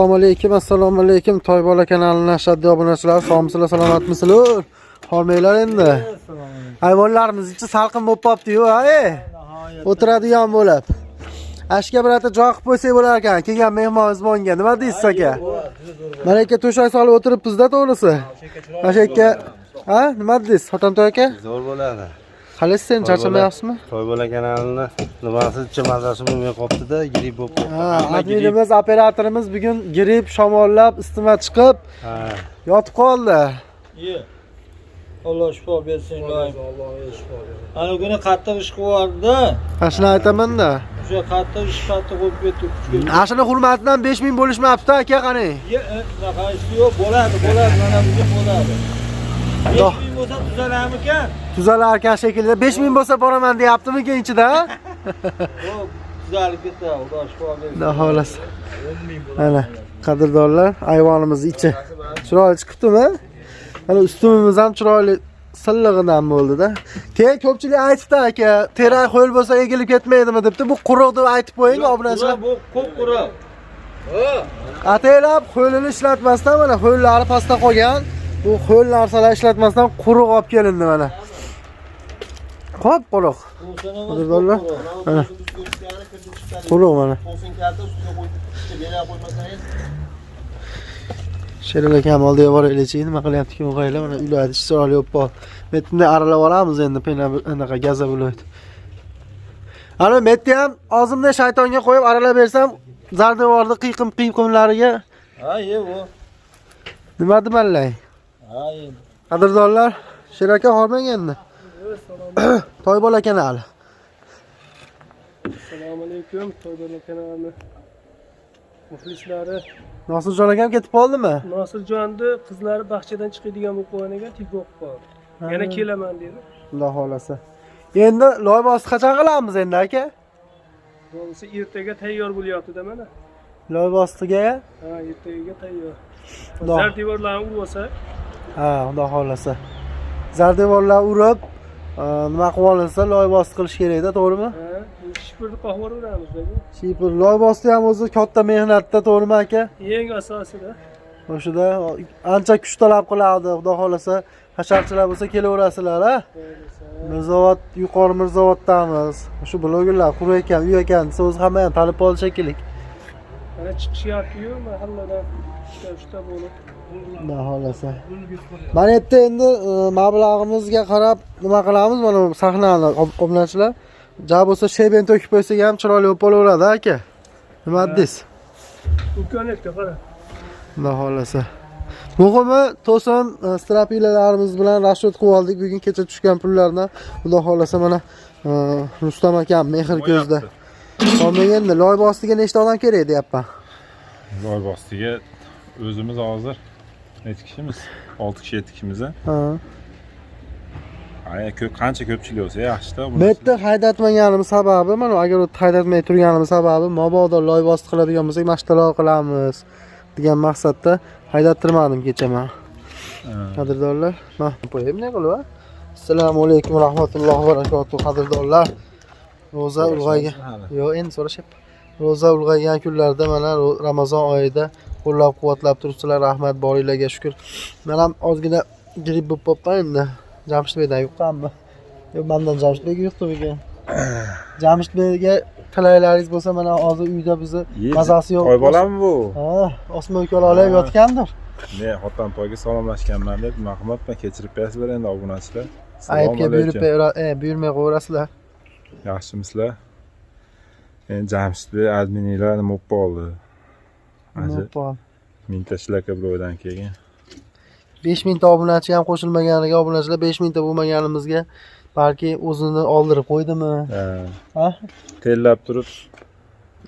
Assalomu alaykum. Toybola kanalining ashaddiy obunachilari, sog'misizlar, salomatmisizlar? Hormanglar endi. Hayvonlarimiz ichi salqin bo'lib qopti-yu, o'tiradigan bo'lib. Ashga birata joy qilib qo'ysak bo'lar ekan. Kelgan mehmonimiz bo'lgan. Nima deysiz aka? Mana aka to'shak solib o'tiribmiz-da, to'g'risi. Ashaka, nima deysiz, Hotamtoy aka? Zo'r bo'ladi. Qalaysiz, sen charchamayapsizmi? Toybola kanalini nimasi mazasi bo'lmay qopti-da, grip bo'lib qopti. Adminimiz, operatorimiz bugun grip, shamollab, isitma chiqib, yotib qoldi. Alloh shifo bersin, ilohim. Alloh shifo bersin. Ana kuni qattiq ish qilardi-da. Ashuni aytaman-da. O'sha qattiq ish qattiq bo'lib ketdi. Ashuni hurmatidan 5000 bo'lishmabdi aka, qani. Bunaqa ish yo'q, bo'ladi, mana bunga bo'ladi. 5000 bo'lsa tuzalarmikan? Tuzalar ekan shekilli. 5000 bo'lsa boraman deyaptimi ichida? Yo'q, tuzalib ketdi. Alloh shifo bersin. Xudo xolasa. Mana qadrdonlar, ayvonimiz ichi chiroyli chiqibdimi? Mana ustunimiz ham chiroyli sillig'idan bo'ldi-da. Keyin ko'pchilik aytdi aka, terak qo'yil bo'lsa egilib ketmaydimi debdi. Bu quruq deb aytib qo'ying, obunachilar. Bu ko'p quruq. Ataylab qo'lini ishlatmasdan mana qo'llari pastda qolgan. Bu qo'l narsalar ishlatmasdan quruq olib kelindi mana. Qop quruq. Qadrdonlar. Mana. Quruq mana. Sherali akam oldiga boraylik, nima qilyapti kim qo'ylar, mana uylarni chiroyli olib qol. Metni aralab olamiz endi, anaqa gaza bo'ladi. Ana metni ham og'zimda shaytonga qo'yib aralab bersam, zardevorni qiyqimlariga. Ha, bu. Nima demanlay? Ha, qadrdonlar, Sherali aka hormang endi. Toybola kanali. Assalomu alaykum, Toybola kanali muxlislari. Nosirjon akam ketib qoldimi? Nosirjonni qizlari bog'chadan chiqadigan bo'lib qolgan ekan, tik bo'lib qoldi. Yana kelaman dedi. Xudo xolasa. Endi loybosti qachon qilamiz endi aka? Bo'lsa ertaga tayyor bo'lyapti-da mana. Loybostiga? Ha, ertaga tayyor. Zardevorlarni urib olsa? Ha, xudo xolasa. Zardevorlar urib, nima qilib olinsa loybosti qilish kerak-da, to'g'rimi? Ha, shifrni qahva uramiz-da. Shifr loybosti ham o'zi katta mehnatda, to'g'rimi aka? Eng asosida. O'shida ancha kuch talab qiladi, xudo xolasa. Hasharchilar bo'lsa kelaverasizlar, ha? Mirzovod, yuqori Mirzovoddamiz. Shu blogerlar qurib ekan, uy ekan, desa o'zi hamma ham talab olish kerak. Mana chiqishyapti-yu, mahalladan shta bo'lib. Xudo xolasa. Mana yerda endi mablag'imizga qarab nima qilamiz? Mana sahnani obunachilar. Ja bo'lsa sheben to'kib qo'ysak ham chiroyli bo'lib qolaveradi, aka. Nima deysiz? Imkoniyatga qarab. Xudo xolasa. Muhimi to'sin strapilalarimiz bilan rasxod qilib oldik. Bugun kecha tushgan pullardan xudo xolasa mana Rustam akam mehr ko'zda. Qolmagan endi loybostiga nechta odam kerak deyapman. Loybostiga o'zimiz hozir necha kishimiz? 6 kishi, 7 kishimiz. Ha. Qancha ko'pchilik bo'lsa yaxshi-da. Bu yerda haydatmaganim sababi, mana agar haydatmay turganim sababi, mabodo loybosti qiladigan bo'lsak, mashtalar qilamiz degan maqsadda haydattirmadim kecha men. Qadrdonlar, mana qo'yib ne qilib? Assalomu alaykum va rahmatullohi va barakatuh, qadrdonlar. Roza ulg'aygan. Yo'q, endi so'rashyapti. Roza ulg'aygan kunlarda mana Ramazon oyida qo'llab-quvvatlab turibsizlar, rahmat boringlarga shukr. Men ham ozgina grip bo'lib qoldim endi. Jamshidbekdan yuqqanmi? Yo'q, mendan Jamshidbek yuqdi ekan. Jamshidbekga tilaylaringiz bo'lsa, mana hozir uyda bizni mazasi yo'q. Toybolami bu? Ha, osmon ko'lalab yotgandir. Men Hotamtoyga salomlashganman deb marhamatman, kechirib berasizlar endi obunachilar. Aybga buyurmay qo'yasizlar. Yaxshimisizlar? Endi Jamshidbek adminlar nima bo'lib qoldi? Mintashlarga birovdan kelgan. 5000 ta obunachi ham qo'shilmaganiga, obunachilar 5000 ta bo'lmaganimizga balki o'zini oldirib qo'ydimi? Ha? Tellab turib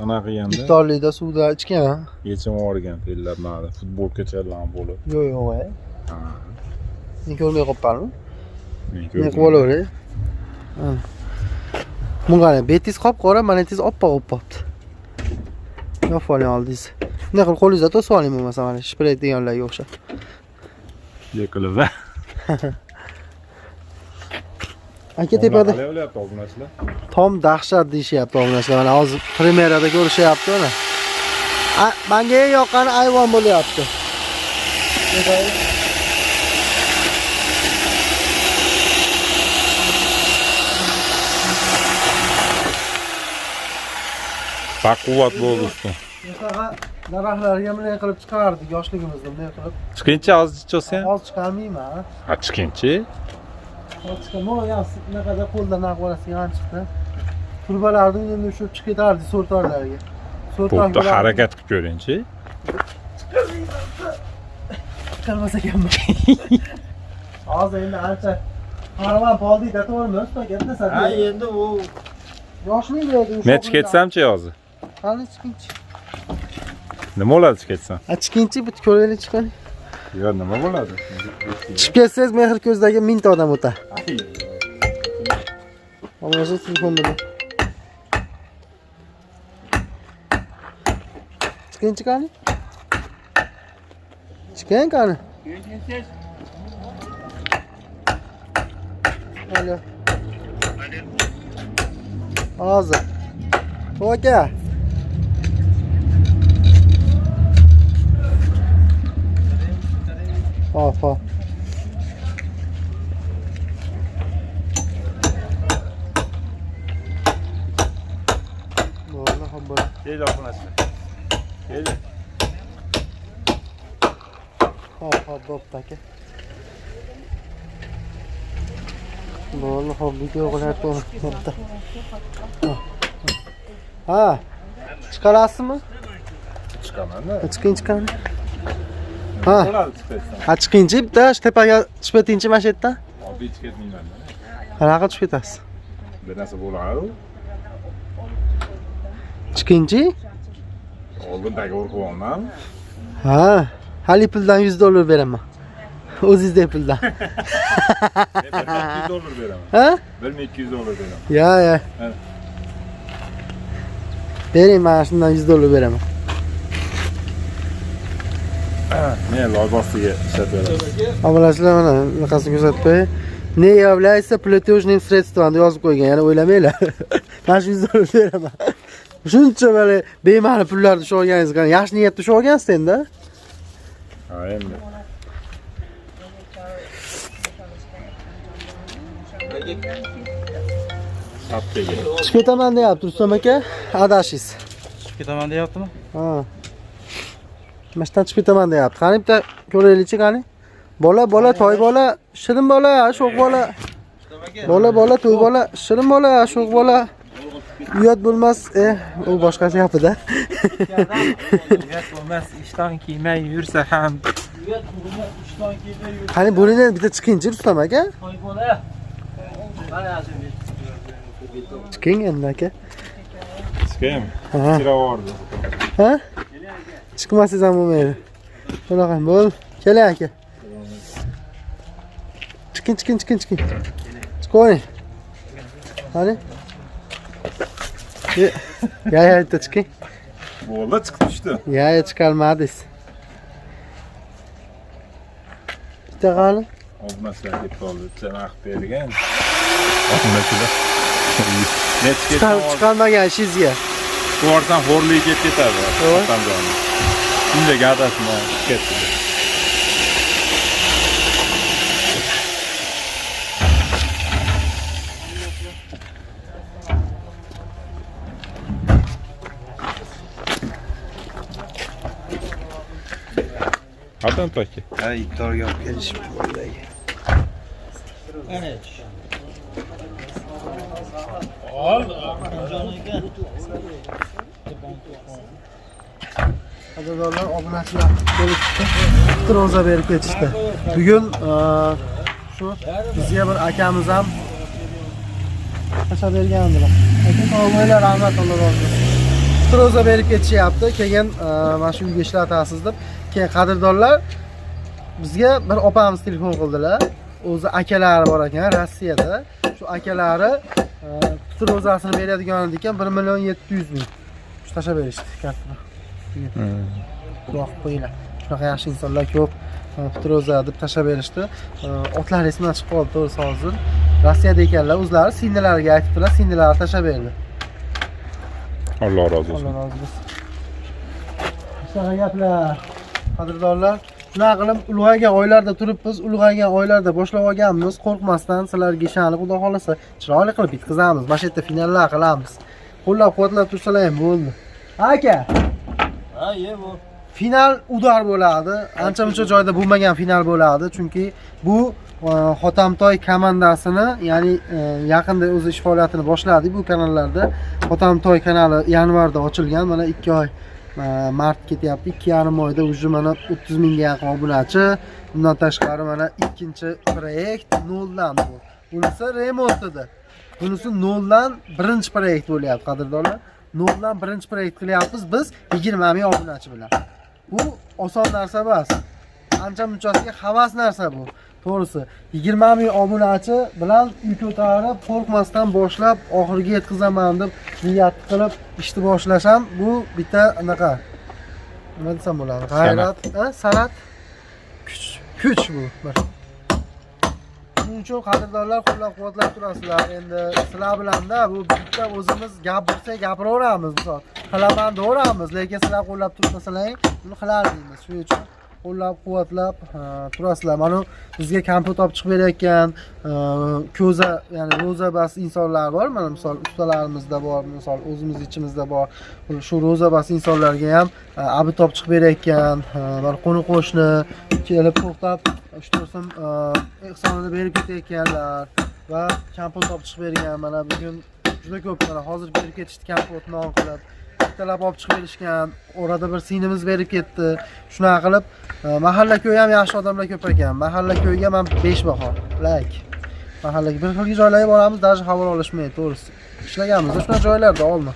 ana qilganda. Iftorlikda suvda ichgan. Yechim olgan tellab mana futbolkachalar bo'lib. Yo'q, Ha. Men ko'rmay qolibmanmi? Men Men qo'laveray. Ha. Bunga betis qop-qora, manetis oppoq bo'lib qopti. Yo'q, foling oldingiz. Nima qilib qo'lingizda to'sib oling bo'lmasa, mana shpray deganlarga o'xshab. Yiqilib va. Aka tepada Qilyapti obunachilar. tom dahshat deyishyapti obunachilar. Mana hozir premyerada ko'rishyapti mana. Menga eng yoqqani ayvon bo'lyapti. Baquvvat bo'ldi usta. Yo'qsa daraxtlarga bunday qilib chiqardik yoshligimizda bunday qilib. Chiqinchi ozchiqsa ham. Oz chiqarmayman. Ha, chiqinchi. Oz chiqarmayman. Bunaqada qo'ldan naqvarasiga chiqdi. Turbalarni endi shu chiqib ketardi so'rtorlarga. Bo'pti, harakat qilib ko'ring-chi. Chiqarmas ekanman. Hozir endi ancha qarman poldida to'g'rimi? Usta ketdasa. Ha, endi u Yoshlik edi. Men chiqetsam-chi hozir. Qani chiqinchi. Nima bo'ladi chiqetsam? Chiqinchi bit ko'raylik chiqani. Yo, nima bo'ladi? Chiqib ketsangiz mehr ko'zdagi 1000 ta odam o'tar. Hozir telefon bilan. Chiqinchi qani? Chiqin qani? Alo. Hozir. Aka. Hop, hop. Vallahi hamba. Gel oxunasi. Gel. Hop, hop, bo'pti aka. Vallahi hobbiga o'g'lar to'g'ri. Ha. Chiqarasizmi? Chiqaman-da. Chiqinchi qani? Ha. Bo'ladi chiqetsam. Ha, chiqinchi bitta tepaga tushib ketingchi mana shu yerdan. Oddiy chiqetmayman. Qanaqa tushib ketasiz? Bir narsa bo'ladi. Chiqinchi? Oldindagi urg'ondan. Ha. Hali puldan $100 beraman. O'zingizning puldan. $200 beraman. Ha? $1200 beraman. Ya. Ha. Bering, mana shundan $100 beraman. Men loybostiga ishlatyapman. Obunachilar mana bunaqasini ko'rsatib qo'ying. Ne является платежным средством deb yozib qo'ygan. Yana o'ylamanglar. Mana shu $100 beraman. Shuncha böyle bema'ni pullarni tushib olganingiz qani? Yaxshi niyatda tushib olgansiz endi. Ha, endi. Saptaga. Chiqib ketaman deyapti Rustam aka. Adashingiz. chiqib ketaman deyaptimi? Ha. Mashdan chiqib ketaman deyapti. Qani bitta ko'raylikchi qani. Bola, toy bola, shirin bola, sho'x bola. Bola, to'y bola, shirin bola, sho'x bola. Uyat bo'lmas, u boshqasi gapida. Uyat bo'lmas, ishton kiymay yursa ham. Uyat bo'lmas, ishton kiymay yursa. Qani bo'linglar bitta chiqinchi Rustam aka. Toy bola. Mana shu. Chiqing endi aka. Chiqaymi? Ha. Kiravordi. Ha? Chiqmasangiz ham bo'lmaydi. Shunaqa bo'l. Keling aka. Chiqing. Chiqing. Qani? Ya, bitta chiqing. Bo'ldi, chiqib tushdi. Ya, chiqarmadingiz. Bitta qani? Obunachilar deb qoldi. Janoq bergan. Obunachilar. Net Chiqarmagan ishingizga. To'g'ridan xo'rlik ketadi. Tamam. Shunday gadasini ketdi. Qatan toki. Ha, iftorga olib kelishib qo'ydik. Ana. Qadrdonlar, obunachilar kelib chiqdi. Roza berib ketishdi. Bugun shu bizga bir akamiz ham tashlab bergandilar. Aka sog'lig'inglar, rahmat, Alloh rozi bo'lsin. Roza berib ketishyapti. Keyin mana shu uyga ishlatasiz deb. Keyin qadrdonlar bizga bir opamiz telefon qildilar. O'zi akalari bor ekan Rossiyada. Shu akalari putur rozasini beradigan ekan 1.700.000. Shu tashlab berishdi kartani. Duo qilib qo'yinglar. Shunaqa yaxshi insonlar ko'p. Putur roza deb tashlab berishdi. Otlar esimdan chiqib qoldi to'g'risi hozir. Rossiyada ekanlar, o'zlari singillariga aytibdilar, singillari tashlab berdi. Alloh rozi bo'lsin. Alloh rozi bo'lsin. Shunaqa gaplar. Qadrdonlar, shunaqa qilib ulg'aygan oylarda turibmiz, ulg'aygan oylarda boshlab olganmiz. Qo'rqmasdan sizlarga ishonib, xudo xolasa chiroyli qilib bitkazamiz. Mana shu yerda finallar qilamiz. Qo'llab-quvvatlab tursalar ham bo'ldi. Aka, Ha, ye bu. final udar bo'ladi. Ancha-muncha joyda bo'lmagan final bo'ladi, chunki bu Xotamtoy komandasini, ya'ni yaqinda o'zi ish faoliyatini boshladi bu kanallarda. Xotamtoy kanali yanvarda ochilgan, mana 2 oy mart ketyapti. 2,5 oyda уже mana 30 mingga yaqin obunachi. Bundan tashqari mana ikkinchi proyekt noldan bu. Bunisi remont edi. Bunisi noldan birinchi proyekt bo'lyapti, qadrdonlar. Noldan birinchi proyekt qilyapmiz biz 20 ming obunachi bilan. Bu oson narsa emas. Ancha-munchasiga havas narsa bu. To'g'risi, 20 ming obunachi bilan uy ko'tarib, qo'rqmasdan boshlab, oxiriga yetkazaman deb niyat qilib ishni boshlasham, bu bitta anaqa nima desam bo'ladi? G'ayrat, san'at, kuch bu. Shuning uchun qadrdonlar qo'llab-quvvatlab turasizlar. Endi sizlar bilan-da bu bitta o'zimiz gapirsak gapiraveramiz, misol qilaman deyaveramiz, lekin sizlar qo'llab turmasalaring, buni qilarmiz. Shuning uchun qo'llab-quvvatlab turasizlar. Mana bizga kompyuter olib chiqib berayotgan ko'za, ya'ni ro'za bas insonlar bor. Mana misol ustalarimizda bor, misol o'zimiz ichimizda bor. Shu ro'za bas insonlarga ham abit olib chiqib berayotgan, mana qo'ni-qo'shni kelib to'xtab, 3-4 so'm ehsonini berib ketayotganlar va kompyuter olib chiqib bergan. Mana bugun juda ko'p, mana hozir berib ketishdi kompyuterni non qilib. Bittalab olib chiqib berishgan, orada bir sinimiz berib ketdi. Shunaqa qilib, mahalla ko'y ham yaxshi odamlar ko'p ekan. Mahalla ko'yga men 5 baho. Like. Mahallaga bir xilgi joylarga boramiz, даже xabar olishmaydi, to'g'risi. Ishlaganmiz, shunday joylarda olma.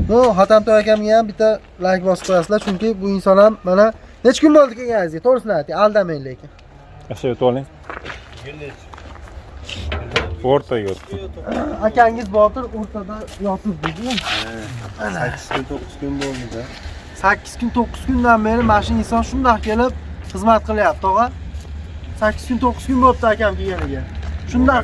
Bu Xotamtoy akamga ham bitta like bosib qo'yasizlar, chunki bu inson ham mana necha kun bo'ldi kelganingizga, to'g'risini ayting, aldamang lekin. Yashayot oling. O'rtaga o'tdi. Akangiz Botir o'rtada yotibdi-ku. 8 kun 9 kun bo'ldi. 8 kun 9 kundan beri mana shu inson shunday kelib xizmat qilyapti, tog'a. 8 kun 9 kun bo'libdi akam kelganiga. Shunday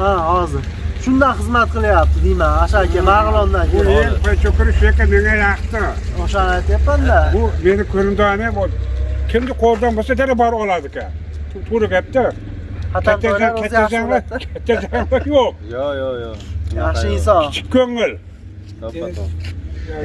ha, hozir. Shunday xizmat qilyapti deyman, Asha aka Marg'ilondan kelib. Cho'kirish yo'q, menga yaxshi. O'shani aytyapman-da. Bu meni ko'rimdani bu. Kimni qo'ldan bo'lsa dara bor oladi ekan. To'g'ri gapda. Xotamtoylar o'zi yaxshi bo'ladi. Katta yo'q. Yo'q. Yaxshi inson. Kichik ko'ngil.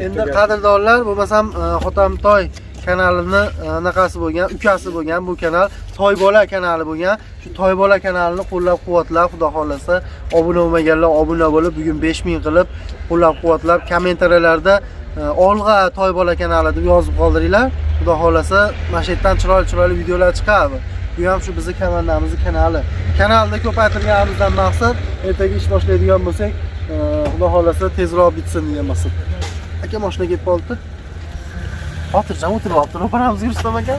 Endi qadrdonlar, bo'lmasam Xotamtoy kanalini anaqasi bo'lgan, ukasi bo'lgan bu kanal Toybola kanali bo'lgan. Shu Toybola kanalini qo'llab-quvvatlab, xudo xolasa, obuna bo'lmaganlar obuna bo'lib, bugun 5000 qilib qo'llab-quvvatlab, kommentariyalarda Olg'a Toybola kanali deb yozib qoldiringlar. Xudo xolasa, mana shu yerdan chiroyli videolar chiqadi. Bu ham shu bizning komandamizning kanali. Kanalda ko'paytirganimizdan maqsad ertaga ish boshlaydigan bo'lsak, xudo xolasa tezroq bitsin degan maqsad. Aka mashina kelib qoldi. Xotirjam o'tiryapti. Ro'paramiz Rustam aka.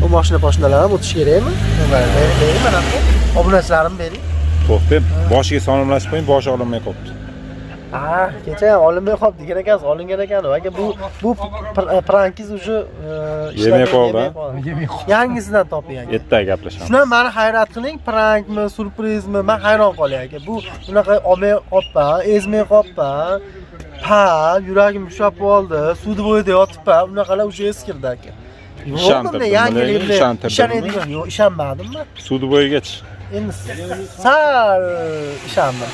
Bu mashina poshnalar ham o'tish kerakmi? Bering mana bu. Obunachilarimni bering. To'xtab, boshiga sonimlashib qo'ying, boshi olinmay qolibdi. Ha, kecha ham olinmay qoldi degan ekansiz, olingan ekan. Aka bu prankiz уже Yemay qoldi. Yangisidan toping aka. Ertaga gaplashamiz. Shuna meni hayrat qiling, prankmi, surprizmi? Men hayron qolyapman aka. Bu unaqa olmay qolibman, ezmay qolibman. Ha, yuragim ushlab qoldi. Sud bo'yida yotibman. Unaqalar уже eskirdi aka. Ishonadigan yo'q, ishonmadimmi? Sud bo'yigach. Endi sal ishondim.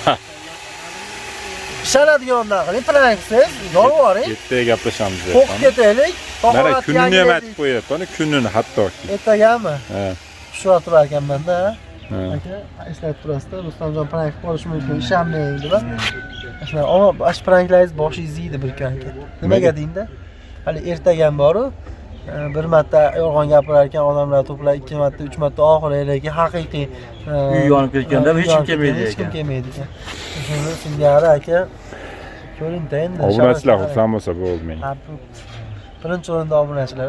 Ishonadigandan qiling, pranksiz, yolvoring. Ertaga gaplashamiz. Qo'qib ketaylik. Mana kunini ham aytib qo'yapti, kunini hattoki. Ertagami? Ha. Tushib turar ekanman-da. Aka, eslatib turasizda, Rustamjon prank qilish mumkin, ishonmang deb. Shunday, ash pranklaringiz boshingizni yeydi bir kun aka. Nimaga deyinda? Hali ertagam bor-ku. Bir marta yolg'on gapirar ekan, odamlar to'plar 2 marta, 3 marta oxiri lekin haqiqiy Uy yonib ketganda hech kim kelmaydi ekan. Hech kim kelmaydi ekan. Shuni singari aka. Ko'ring-da endi. Obunachilar xursand bo'lsa bo'ldi menga. Birinchi o'rinda obunachilar,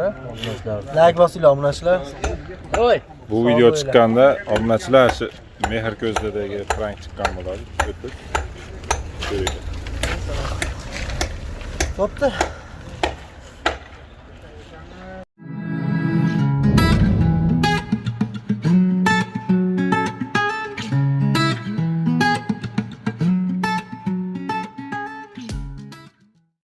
like bosinglar obunachilar. Voy. Bu video chiqqanda obunachilar shu Mehr ko'zidagi prank chiqqan bo'ladi. O'tib. Bo'pti.